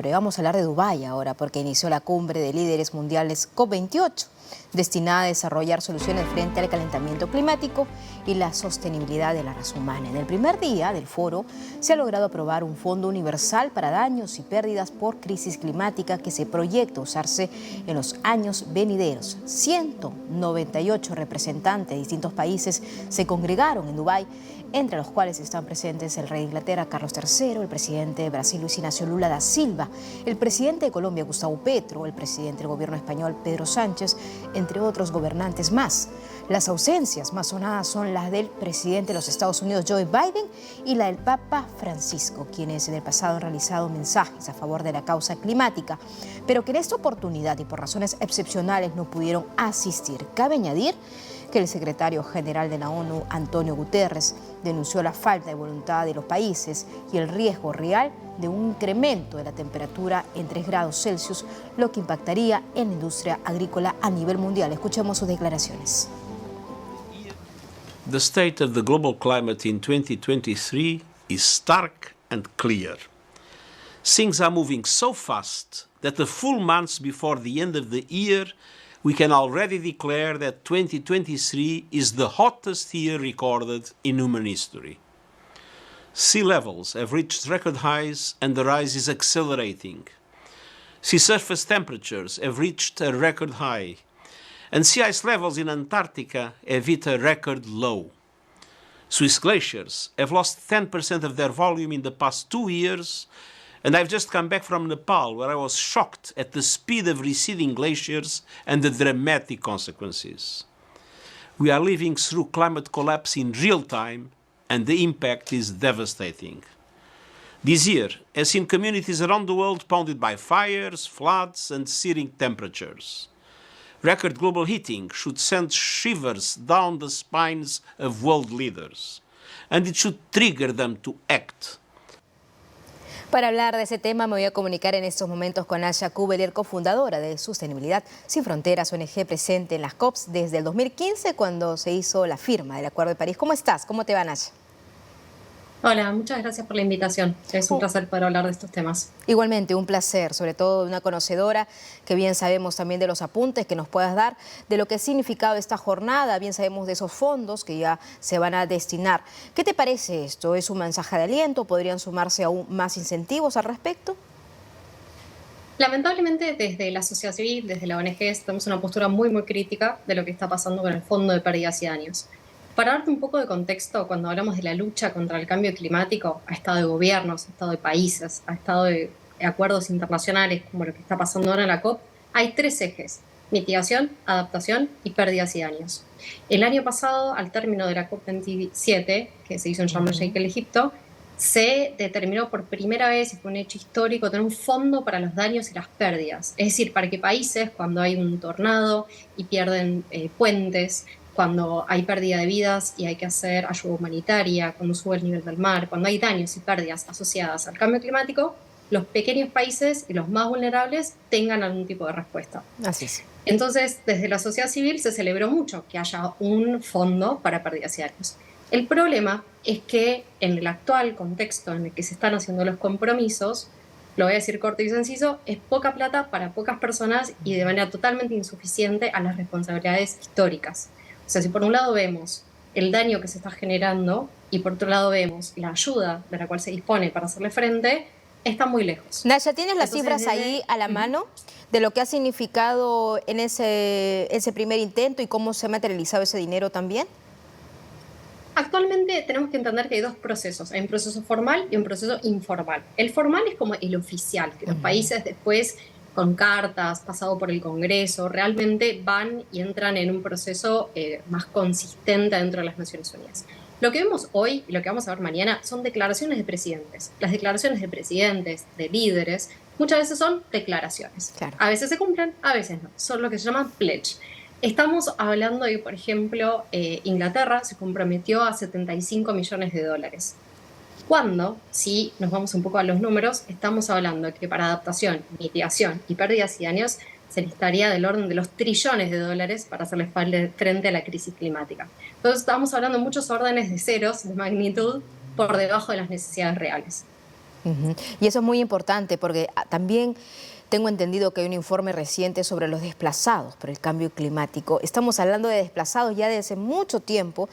Vamos a hablar de Dubái ahora, porque inició la cumbre de líderes mundiales COP28, destinada a desarrollar soluciones frente al calentamiento climático y la sostenibilidad de la raza humana. En el primer día del foro se ha logrado aprobar un fondo universal para daños y pérdidas por crisis climática que se proyecta usarse en los años venideros. 198 representantes de distintos países se congregaron en Dubái, entre los cuales están presentes el rey de Inglaterra, Carlos III, el presidente de Brasil, Luis Ignacio Lula da Silva, el presidente de Colombia, Gustavo Petro, el presidente del gobierno español, Pedro Sánchez, entre otros gobernantes más. Las ausencias más sonadas son las del presidente de los Estados Unidos, Joe Biden, y la del Papa Francisco, quienes en el pasado han realizado mensajes a favor de la causa climática, pero que en esta oportunidad y por razones excepcionales no pudieron asistir. Cabe añadir que el secretario general de la ONU, Antonio Guterres, denunció la falta de voluntad de los países y el riesgo real de un incremento de la temperatura en 3 grados Celsius, lo que impactaría en la industria agrícola a nivel mundial. Escuchemos sus declaraciones. The state of the global climate in 2023 is stark and clear. Things are moving so fast that the full months before the end of the year we can already declare that 2023 is the hottest year recorded in human history. Sea levels have reached record highs and the rise is accelerating. Sea surface temperatures have reached a record high, and sea ice levels in Antarctica have hit a record low. Swiss glaciers have lost 10% of their volume in the past 2 years, and I've just come back from Nepal, where I was shocked at the speed of receding glaciers and the dramatic consequences. We are living through climate collapse in real time, and the impact is devastating. This year has seen communities around the world pounded by fires, floods, and searing temperatures. Record global heating should send shivers down the spines of world leaders, and it should trigger them to act. Para hablar de ese tema me voy a comunicar en estos momentos con Asha Kubelier, cofundadora de Sostenibilidad Sin Fronteras, ONG presente en las COPs desde el 2015, cuando se hizo la firma del Acuerdo de París. ¿Cómo estás? ¿Cómo te va, Asha? Hola, muchas gracias por la invitación. Es un placer poder hablar de estos temas. Igualmente, un placer, sobre todo de una conocedora que bien sabemos también de los apuntes que nos puedas dar, de lo que ha significado esta jornada, bien sabemos de esos fondos que ya se van a destinar. ¿Qué te parece esto? ¿Es un mensaje de aliento? ¿Podrían sumarse aún más incentivos al respecto? Lamentablemente, desde la sociedad civil, desde la ONG, tenemos una postura muy crítica de lo que está pasando con el Fondo de Pérdidas y Daños. Para darte un poco de contexto, cuando hablamos de la lucha contra el cambio climático, ha estado de gobiernos, ha estado de países, ha estado de acuerdos internacionales, como lo que está pasando ahora en la COP, hay 3 ejes: mitigación, adaptación y pérdidas y daños. El año pasado, al término de la COP27, que se hizo en Sharm el Sheikh, Egipto, se determinó por primera vez, y fue un hecho histórico, tener un fondo para los daños y las pérdidas. Es decir, para que países, cuando hay un tornado y pierden puentes, cuando hay pérdida de vidas y hay que hacer ayuda humanitaria, cuando sube el nivel del mar, cuando hay daños y pérdidas asociadas al cambio climático, los pequeños países y los más vulnerables tengan algún tipo de respuesta. Así es. Entonces, desde la sociedad civil se celebró mucho que haya un fondo para pérdidas y daños. El problema es que en el actual contexto en el que se están haciendo los compromisos, lo voy a decir corto y sencillo, es poca plata para pocas personas y de manera totalmente insuficiente a las responsabilidades históricas. O sea, si por un lado vemos el daño que se está generando y por otro lado vemos la ayuda de la cual se dispone para hacerle frente, está muy lejos. Nasha, ¿tienes las cifras ahí a la mano de lo que ha significado en ese primer intento y cómo se ha materializado ese dinero también? Actualmente tenemos que entender que hay 2 procesos. Hay un proceso formal y un proceso informal. El formal es como el oficial, que los países después, con cartas, pasado por el Congreso, realmente van y entran en un proceso más consistente dentro de las Naciones Unidas. Lo que vemos hoy y lo que vamos a ver mañana son declaraciones de presidentes. Las declaraciones de presidentes, de líderes, muchas veces son declaraciones. Claro. A veces se cumplen, a veces no. Son lo que se llama pledge. Estamos hablando de, por ejemplo, Inglaterra se comprometió a $75 millones. Cuando, si nos vamos un poco a los números, estamos hablando de que para adaptación, mitigación y pérdidas y daños se necesitaría del orden de los trillones de dólares para hacerle frente a la crisis climática. Entonces estamos hablando de muchos órdenes de ceros de magnitud por debajo de las necesidades reales. Ujú. Y eso es muy importante porque también tengo entendido que hay un informe reciente sobre los desplazados por el cambio climático. Estamos hablando de desplazados ya desde hace mucho tiempo,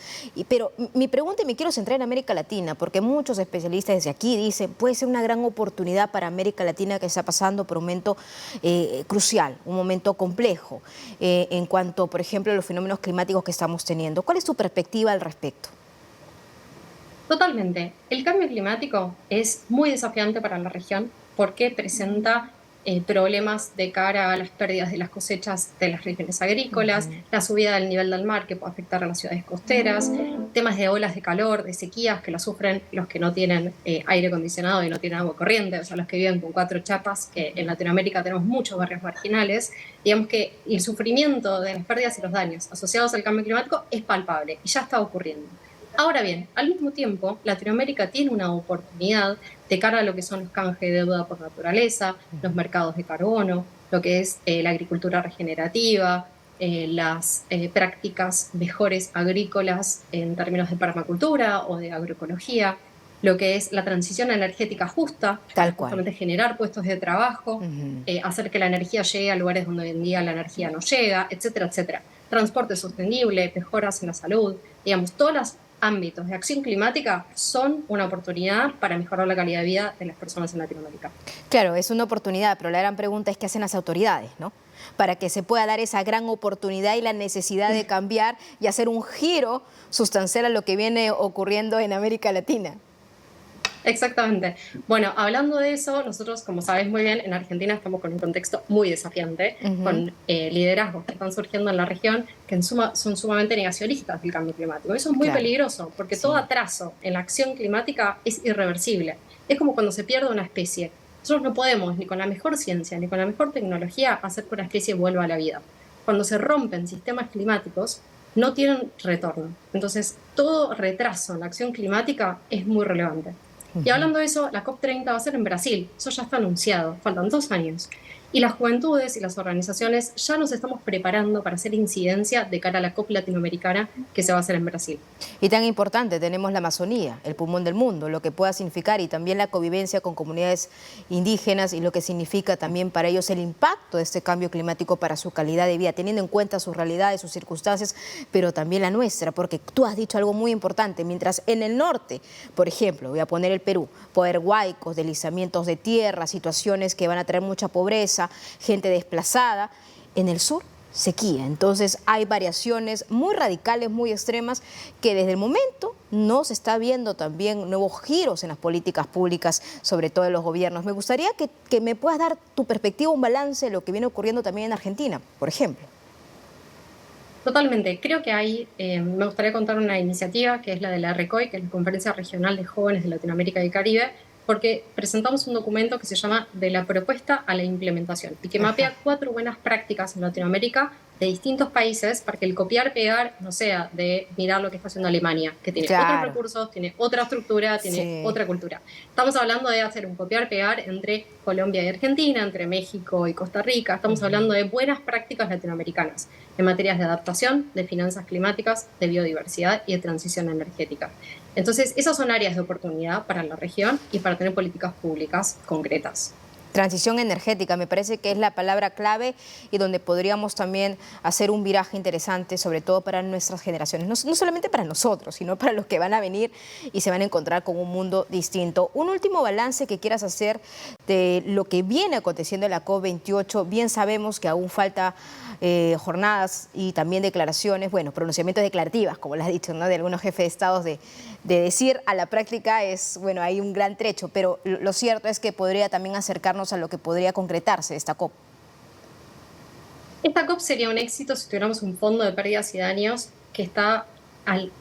pero mi pregunta, y me quiero centrar en América Latina, porque muchos especialistas desde aquí dicen puede ser una gran oportunidad para América Latina que está pasando por un momento crucial, un momento complejo en cuanto, por ejemplo, a los fenómenos climáticos que estamos teniendo. ¿Cuál es tu perspectiva al respecto? Totalmente. El cambio climático es muy desafiante para la región porque presenta problemas de cara a las pérdidas de las cosechas de las regiones agrícolas, la subida del nivel del mar que puede afectar a las ciudades costeras, temas de olas de calor, de sequías que lo sufren los que no tienen aire acondicionado y no tienen agua corriente, o sea, los que viven con 4 chapas, que en Latinoamérica tenemos muchos barrios marginales. Digamos que el sufrimiento de las pérdidas y los daños asociados al cambio climático es palpable y ya está ocurriendo. Ahora bien, al mismo tiempo, Latinoamérica tiene una oportunidad de cara a lo que son los canjes de deuda por naturaleza, los mercados de carbono, lo que es la agricultura regenerativa, las prácticas mejores agrícolas en términos de permacultura o de agroecología, lo que es la transición energética justa, para Tal cual. justamente generar puestos de trabajo, hacer que la energía llegue a lugares donde hoy en día la energía no llega, etcétera, etcétera. Transporte sostenible, mejoras en la salud, digamos, todos los ámbitos de acción climática son una oportunidad para mejorar la calidad de vida de las personas en Latinoamérica. Claro, es una oportunidad, pero la gran pregunta es qué hacen las autoridades, ¿no? Para que se pueda dar esa gran oportunidad y la necesidad de cambiar y hacer un giro sustancial a lo que viene ocurriendo en América Latina. Exactamente. Bueno, hablando de eso, nosotros, como sabes muy bien, en Argentina estamos con un contexto muy desafiante, con liderazgos que están surgiendo en la región que en suma son sumamente negacionistas del cambio climático. Eso es muy peligroso, porque todo atraso en la acción climática es irreversible. Es como cuando se pierde una especie. Nosotros no podemos, ni con la mejor ciencia, ni con la mejor tecnología, hacer que una especie vuelva a la vida. Cuando se rompen sistemas climáticos, no tienen retorno. Entonces, todo retraso en la acción climática es muy relevante. Y hablando de eso, la COP30 va a ser en Brasil, eso ya está anunciado, faltan 2 años. Y las juventudes y las organizaciones ya nos estamos preparando para hacer incidencia de cara a la COP latinoamericana que se va a hacer en Brasil. Y tan importante, tenemos la Amazonía, el pulmón del mundo, lo que pueda significar y también la convivencia con comunidades indígenas y lo que significa también para ellos el impacto de este cambio climático para su calidad de vida, teniendo en cuenta sus realidades, sus circunstancias, pero también la nuestra, porque tú has dicho algo muy importante, mientras en el norte, por ejemplo, voy a poner el Perú, puede haber huaicos, deslizamientos de tierra, situaciones que van a traer mucha pobreza, gente desplazada, en el sur sequía. Entonces hay variaciones muy radicales, muy extremas, que desde el momento no se está viendo también nuevos giros en las políticas públicas, sobre todo en los gobiernos. Me gustaría que me puedas dar tu perspectiva, un balance de lo que viene ocurriendo también en Argentina, por ejemplo. Totalmente. Creo que me gustaría contar una iniciativa que es la de la RECOI, que es la Conferencia Regional de Jóvenes de Latinoamérica y Caribe, porque presentamos un documento que se llama De la propuesta a la implementación y que mapea 4 buenas prácticas en Latinoamérica de distintos países para que el copiar-pegar no sea de mirar lo que está haciendo Alemania, que tiene otros recursos, tiene otra estructura, tiene otra cultura. Estamos hablando de hacer un copiar-pegar entre Colombia y Argentina, entre México y Costa Rica. Estamos hablando de buenas prácticas latinoamericanas en materias de adaptación, de finanzas climáticas, de biodiversidad y de transición energética. Entonces, esas son áreas de oportunidad para la región y para tener políticas públicas concretas. Transición energética, me parece que es la palabra clave y donde podríamos también hacer un viraje interesante, sobre todo para nuestras generaciones, no solamente para nosotros, sino para los que van a venir y se van a encontrar con un mundo distinto. Un último balance que quieras hacer de lo que viene aconteciendo en la COP28. Bien sabemos que aún falta jornadas y también declaraciones, bueno, pronunciamientos declarativas, como lo has dicho, ¿no?, de algunos jefes de estados de decir a la práctica es, bueno, hay un gran trecho, pero lo cierto es que podría también acercarnos a lo que podría concretarse esta COP. Esta COP sería un éxito si tuviéramos un fondo de pérdidas y daños que está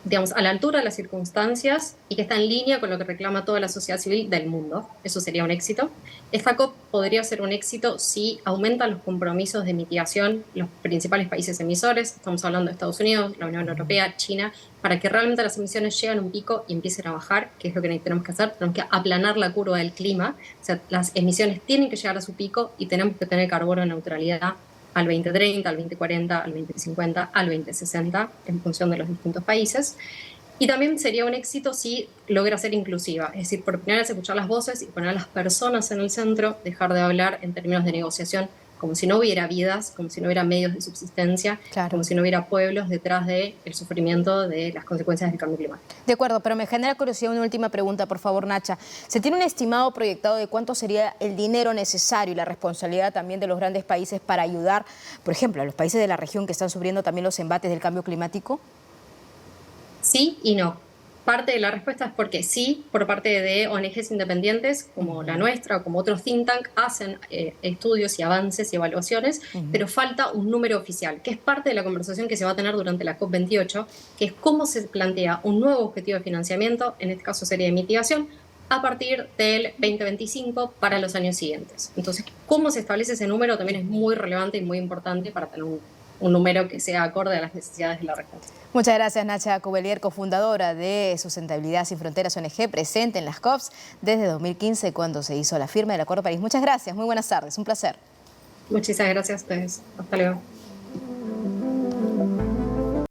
digamos, a la altura de las circunstancias y que está en línea con lo que reclama toda la sociedad civil del mundo. Eso sería un éxito. Esta COP podría ser un éxito si aumentan los compromisos de mitigación los principales países emisores. Estamos hablando de Estados Unidos, la Unión Europea, China, para que realmente las emisiones lleguen a un pico y empiecen a bajar, que es lo que tenemos que hacer. Tenemos que aplanar la curva del clima. O sea, las emisiones tienen que llegar a su pico y tenemos que tener carbono neutralidad al 2030, al 2040, al 2050, al 2060, en función de los distintos países. Y también sería un éxito si logra ser inclusiva, es decir, por primera vez escuchar las voces y poner a las personas en el centro, dejar de hablar en términos de negociación como si no hubiera vidas, como si no hubiera medios de subsistencia, Claro. como si no hubiera pueblos detrás del sufrimiento de las consecuencias del cambio climático. De acuerdo, pero me genera curiosidad una última pregunta, por favor, Nacha. ¿Se tiene un estimado proyectado de cuánto sería el dinero necesario y la responsabilidad también de los grandes países para ayudar, por ejemplo, a los países de la región que están sufriendo también los embates del cambio climático? Sí y no. Parte de la respuesta es porque sí, por parte de ONGs independientes como la nuestra o como otros think tank, hacen estudios y avances y evaluaciones, pero falta un número oficial, que es parte de la conversación que se va a tener durante la COP28, que es cómo se plantea un nuevo objetivo de financiamiento, en este caso sería de mitigación, a partir del 2025 para los años siguientes. Entonces, cómo se establece ese número también es muy relevante y muy importante para tener un número que sea acorde a las necesidades de la región. Muchas gracias, Nacha Cubelier, cofundadora de Sustentabilidad Sin Fronteras ONG, presente en las COPs desde 2015, cuando se hizo la firma del Acuerdo de París. Muchas gracias, muy buenas tardes, un placer. Muchísimas gracias a ustedes. Hasta luego.